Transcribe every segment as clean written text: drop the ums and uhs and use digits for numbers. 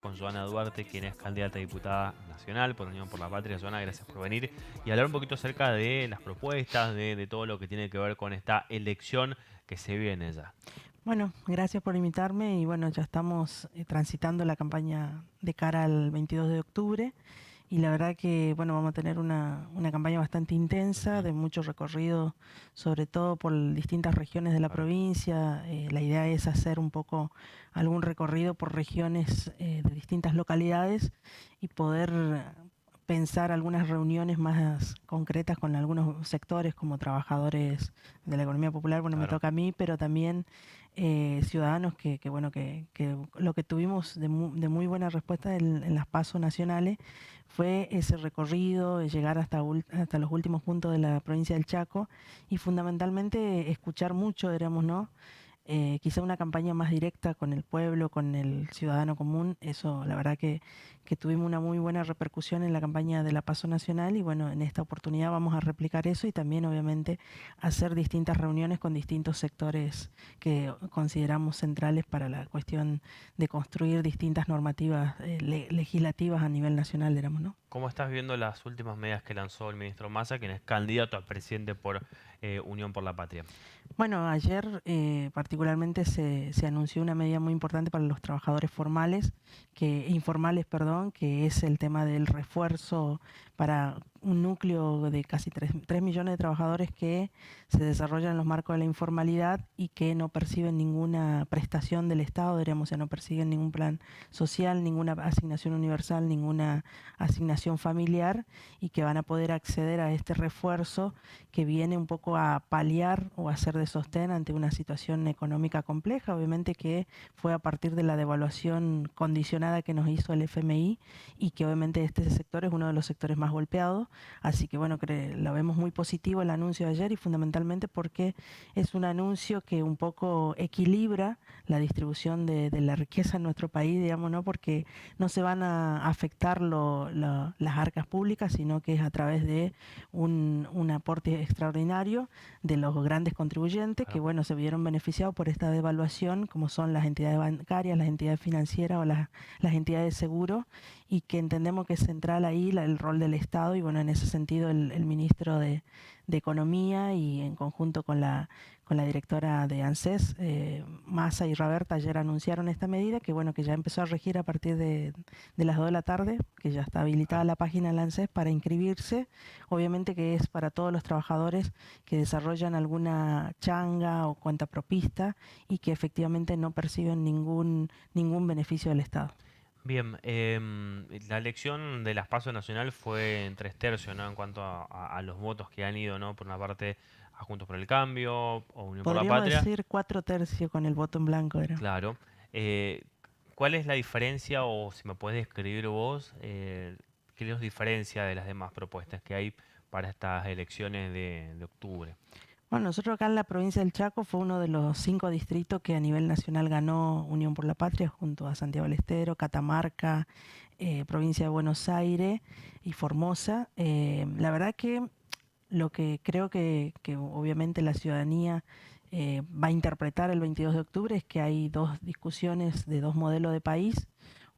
Con Joana Duarte, quien es candidata a diputada nacional por Unión por la Patria. Joana, gracias por venir y hablar un poquito acerca de las propuestas, de todo lo que tiene que ver con esta elección que se viene ya. Bueno, gracias por invitarme y bueno, ya estamos transitando la campaña de cara al 22 de octubre y la verdad que bueno, vamos a tener una campaña bastante intensa, Ujú. de mucho recorrido, sobre todo por distintas regiones de la Claro. provincia. La idea es hacer un poco algún recorrido por regiones de distintas localidades y poder pensar algunas reuniones más concretas con algunos sectores como trabajadores de la economía popular, bueno, me Claro. toca a mí, pero también ciudadanos bueno, que lo que tuvimos de muy buena respuesta en las pasos nacionales fue ese recorrido, llegar hasta los últimos puntos de la provincia del Chaco y fundamentalmente escuchar mucho, digamos, ¿no? Quizá una campaña más directa con el pueblo, con el ciudadano común, eso la verdad que tuvimos una muy buena repercusión en la campaña de la Paso Nacional y bueno, en esta oportunidad vamos a replicar eso y también obviamente hacer distintas reuniones con distintos sectores que consideramos centrales para la cuestión de construir distintas normativas legislativas a nivel nacional, digamos, ¿no? ¿Cómo estás viendo las últimas medidas que lanzó el ministro Massa, quien es candidato a presidente por Unión por la Patria? Bueno, ayer particularmente se anunció una medida muy importante para los trabajadores informales, perdón, que es el tema del refuerzo para un núcleo de casi 3 millones de trabajadores que se desarrollan en los marcos de la informalidad y que no perciben ninguna prestación del Estado, diríamos, o sea, no persiguen ningún plan social, ninguna asignación universal, ninguna asignación familiar y que van a poder acceder a este refuerzo que viene un poco a paliar o a ser de sostén ante una situación económica compleja, obviamente que fue a partir de la devaluación condicionada que nos hizo el FMI y que obviamente este sector es uno de los sectores más golpeados, así que bueno, lo vemos muy positivo el anuncio de ayer y fundamentalmente porque es un anuncio que un poco equilibra la distribución de la riqueza en nuestro país, digamos, ¿no? Porque no se van a afectar las arcas públicas, sino que es a través de un aporte extraordinario de los grandes contribuyentes que, Claro. bueno, se vieron beneficiados por esta devaluación, como son las entidades bancarias, las entidades financieras o las entidades de seguro, y que entendemos que es central ahí el rol del Estado, y bueno, en ese sentido el ministro de Economía y en conjunto con la directora de ANSES, Massa y Raberta, ayer anunciaron esta medida que bueno, que ya empezó a regir a partir de las 2 de la tarde, que ya está habilitada Claro. la página de ANSES para inscribirse. Obviamente que es para todos los trabajadores que desarrollan alguna changa o cuenta propista y que efectivamente no perciben ningún beneficio del Estado. Bien, la elección de las PASO nacional fue en tres tercios, ¿no? En cuanto a los votos que han ido, ¿no? Por una parte a Juntos por el Cambio o Unión por la Podríamos Patria. decir 4 tercios con el voto en blanco, era. Claro. Eh, ¿Cuál es la diferencia, o si me puedes describir vos, qué los diferencia de las demás propuestas que hay para estas elecciones de octubre? Bueno, nosotros acá en la provincia del Chaco fue uno de los 5 distritos que a nivel nacional ganó Unión por la Patria junto a Santiago del Estero, Catamarca, provincia de Buenos Aires y Formosa. La verdad que lo que creo que obviamente la ciudadanía va a interpretar el 22 de octubre es que hay dos discusiones de dos modelos de país.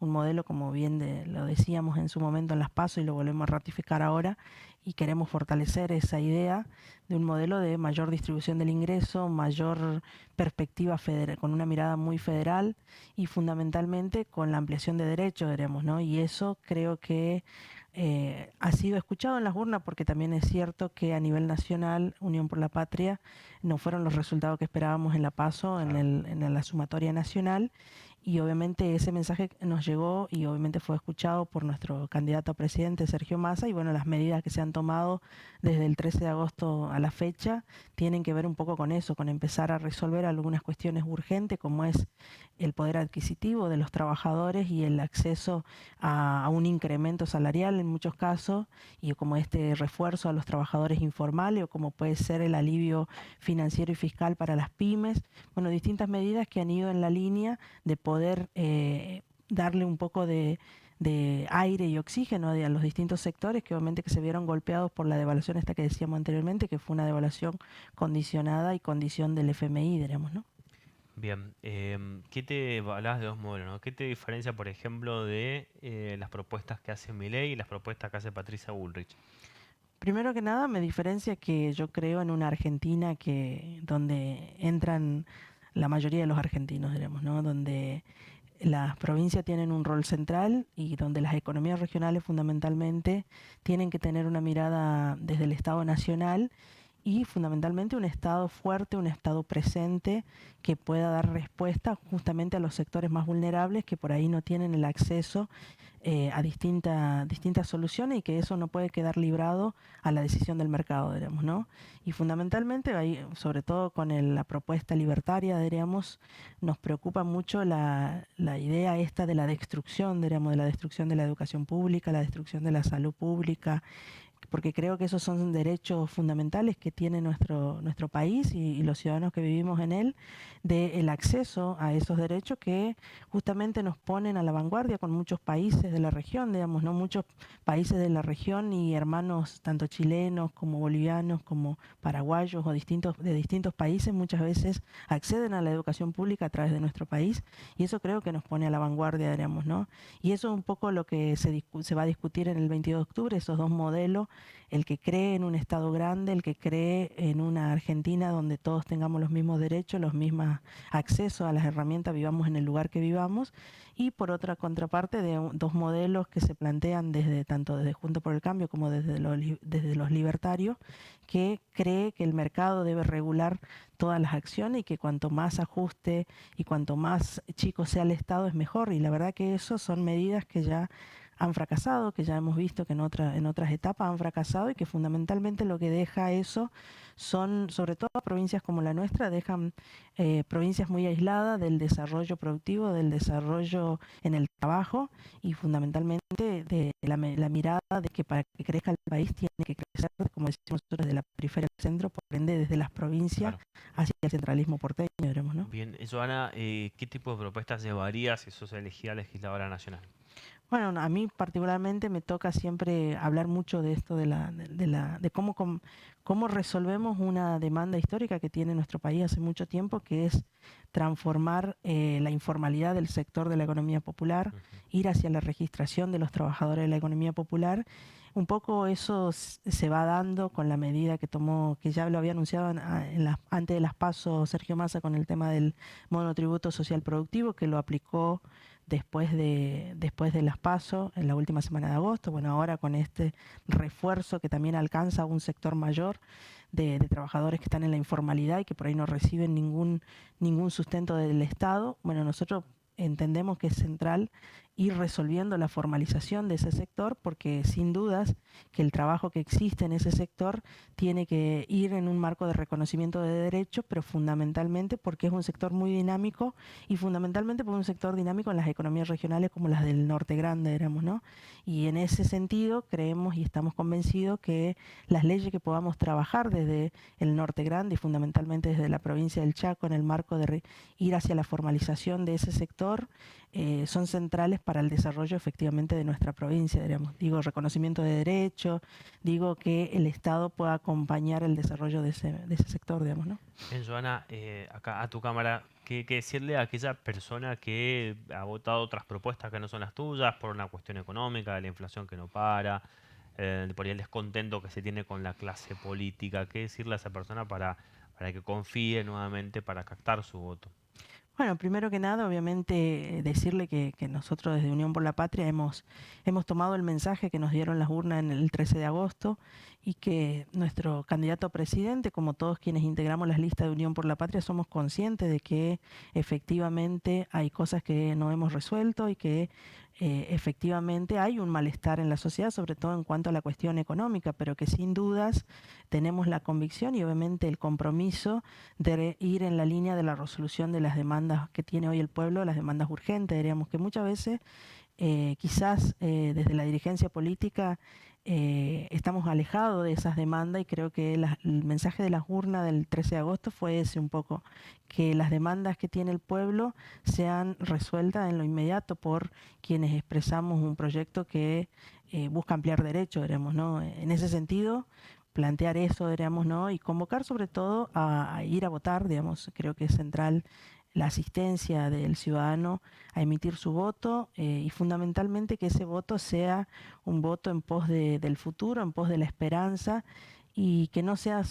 Un modelo, como bien lo decíamos en su momento en las PASO y lo volvemos a ratificar ahora, y queremos fortalecer esa idea de un modelo de mayor distribución del ingreso, mayor perspectiva federal, con una mirada muy federal y fundamentalmente con la ampliación de derechos, diremos, ¿no? Y eso creo que ha sido escuchado en las urnas porque también es cierto que a nivel nacional Unión por la Patria no fueron los resultados que esperábamos en la PASO, Claro. en la sumatoria nacional y obviamente ese mensaje nos llegó y obviamente fue escuchado por nuestro candidato a presidente Sergio Massa y bueno, las medidas que se han tomado desde el 13 de agosto a la fecha tienen que ver un poco con eso, con empezar a resolver algunas cuestiones urgentes como es el poder adquisitivo de los trabajadores y el acceso a un incremento salarial en muchos casos, y como este refuerzo a los trabajadores informales o como puede ser el alivio financiero y fiscal para las pymes. Bueno, distintas medidas que han ido en la línea de poder darle un poco de aire y oxígeno a los distintos sectores que obviamente que se vieron golpeados por la devaluación esta que decíamos anteriormente, que fue una devaluación condicionada y condición del FMI, diremos, ¿no? Bien, ¿qué te hablabas de dos modelos, ¿no? ¿Qué te diferencia, por ejemplo, de las propuestas que hace Milei y las propuestas que hace Patricia Bullrich? Primero que nada, me diferencia que yo creo en una Argentina donde entran la mayoría de los argentinos, diremos, ¿no? Donde las provincias tienen un rol central y donde las economías regionales fundamentalmente tienen que tener una mirada desde el Estado nacional y fundamentalmente un Estado fuerte, un Estado presente que pueda dar respuesta justamente a los sectores más vulnerables que por ahí no tienen el acceso a distintas soluciones y que eso no puede quedar librado a la decisión del mercado, diríamos, ¿no? Y fundamentalmente, ahí, sobre todo con la propuesta libertaria, diríamos, nos preocupa mucho la idea esta de la destrucción, diríamos, de la destrucción de la educación pública, la destrucción de la salud pública, porque creo que esos son derechos fundamentales que tiene nuestro país y los ciudadanos que vivimos en él, del acceso a esos derechos que justamente nos ponen a la vanguardia con muchos países de la región, digamos, ¿no? Muchos países de la región y hermanos, tanto chilenos como bolivianos, como paraguayos o de distintos países, muchas veces acceden a la educación pública a través de nuestro país y eso creo que nos pone a la vanguardia, digamos, ¿no? Y eso es un poco lo que se va a discutir en el 22 de octubre, esos dos modelos, el que cree en un Estado grande, el que cree en una Argentina donde todos tengamos los mismos derechos, los mismos accesos a las herramientas, vivamos en el lugar que vivamos, y por otra contraparte de dos modelos que se plantean tanto desde Juntos por el Cambio como desde los libertarios, que cree que el mercado debe regular todas las acciones y que cuanto más ajuste y cuanto más chico sea el Estado es mejor. Y la verdad que eso son medidas que ya han fracasado, que ya hemos visto que en otras etapas han fracasado y que fundamentalmente lo que deja eso son, sobre todo provincias como la nuestra, dejan provincias muy aisladas del desarrollo productivo, del desarrollo en el trabajo y fundamentalmente de la mirada de que para que crezca el país tiene que crecer, como decimos nosotros, desde la periferia al centro, por ende desde las provincias Claro. hacia el centralismo porteño, veremos, ¿no? Bien, Joana, ¿qué tipo de propuestas llevarías si sos elegida legisladora nacional? Bueno, a mí particularmente me toca siempre hablar mucho de esto de cómo resolvemos una demanda histórica que tiene nuestro país hace mucho tiempo, que es transformar la informalidad del sector de la economía popular, Ujú. ir hacia la registración de los trabajadores de la economía popular. Un poco eso se va dando con la medida que tomó, que ya lo había anunciado antes de las PASO Sergio Massa con el tema del monotributo social productivo, que lo aplicó después de las PASO en la última semana de agosto. Bueno, ahora con este refuerzo que también alcanza a un sector mayor de trabajadores que están en la informalidad y que por ahí no reciben ningún sustento del Estado. Bueno, nosotros entendemos que es central ir resolviendo la formalización de ese sector porque sin dudas que el trabajo que existe en ese sector tiene que ir en un marco de reconocimiento de derechos, pero fundamentalmente porque es un sector muy dinámico y fundamentalmente por un sector dinámico en las economías regionales como las del norte grande, digamos, ¿no? Y en ese sentido creemos y estamos convencidos que las leyes que podamos trabajar desde el norte grande y fundamentalmente desde la provincia del Chaco en el marco de ir hacia la formalización de ese sector son centrales para el desarrollo efectivamente de nuestra provincia, digamos. Digo, reconocimiento de derechos, digo que el Estado pueda acompañar el desarrollo de ese sector, digamos, ¿no? Bien, Joana, acá a tu cámara, ¿qué decirle a aquella persona que ha votado otras propuestas que no son las tuyas por una cuestión económica, de la inflación que no para, por ahí el descontento que se tiene con la clase política? ¿Qué decirle a esa persona para que confíe nuevamente para captar su voto? Bueno, primero que nada, obviamente, decirle que nosotros desde Unión por la Patria hemos tomado el mensaje que nos dieron las urnas en el 13 de agosto y que nuestro candidato a presidente, como todos quienes integramos las listas de Unión por la Patria, somos conscientes de que efectivamente hay cosas que no hemos resuelto y que efectivamente hay un malestar en la sociedad, sobre todo en cuanto a la cuestión económica, pero que sin dudas tenemos la convicción y obviamente el compromiso de ir en la línea de la resolución de las demandas que tiene hoy el pueblo, las demandas urgentes, diríamos que muchas veces quizás desde la dirigencia política estamos alejados de esas demandas y creo que el mensaje de las urnas del 13 de agosto fue ese un poco, que las demandas que tiene el pueblo sean resueltas en lo inmediato por quienes expresamos un proyecto que busca ampliar derechos, diríamos, ¿no? En ese sentido, plantear eso, diríamos, ¿no? Y convocar sobre todo a ir a votar, digamos, creo que es central la asistencia del ciudadano a emitir su voto y fundamentalmente que ese voto sea un voto en pos del futuro, en pos de la esperanza y que no sea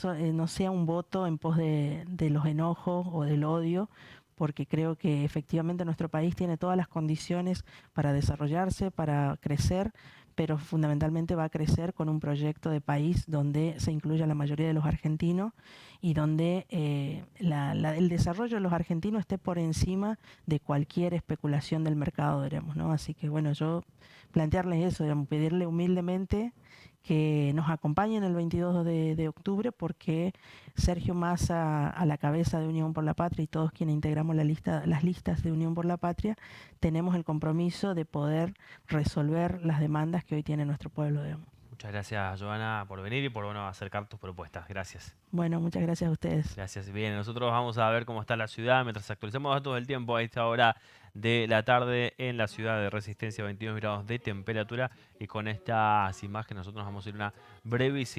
un voto en pos de los enojos o del odio, porque creo que efectivamente nuestro país tiene todas las condiciones para desarrollarse, para crecer, pero fundamentalmente va a crecer con un proyecto de país donde se incluya la mayoría de los argentinos y donde el desarrollo de los argentinos esté por encima de cualquier especulación del mercado, diremos, ¿no? Así que bueno, yo plantearles eso, digamos, pedirle humildemente que nos acompañen el 22 de octubre porque Sergio Massa a la cabeza de Unión por la Patria y todos quienes integramos las listas de Unión por la Patria tenemos el compromiso de poder resolver las demandas que hoy tiene nuestro pueblo. Digamos. Muchas gracias, Joana, por venir y por acercar tus propuestas. Gracias. Bueno, muchas gracias a ustedes. Gracias. Bien, nosotros vamos a ver cómo está la ciudad mientras actualizamos datos del tiempo a esta hora de la tarde en la ciudad de Resistencia, 22 grados de temperatura. Y con estas imágenes nosotros vamos a ir una brevísima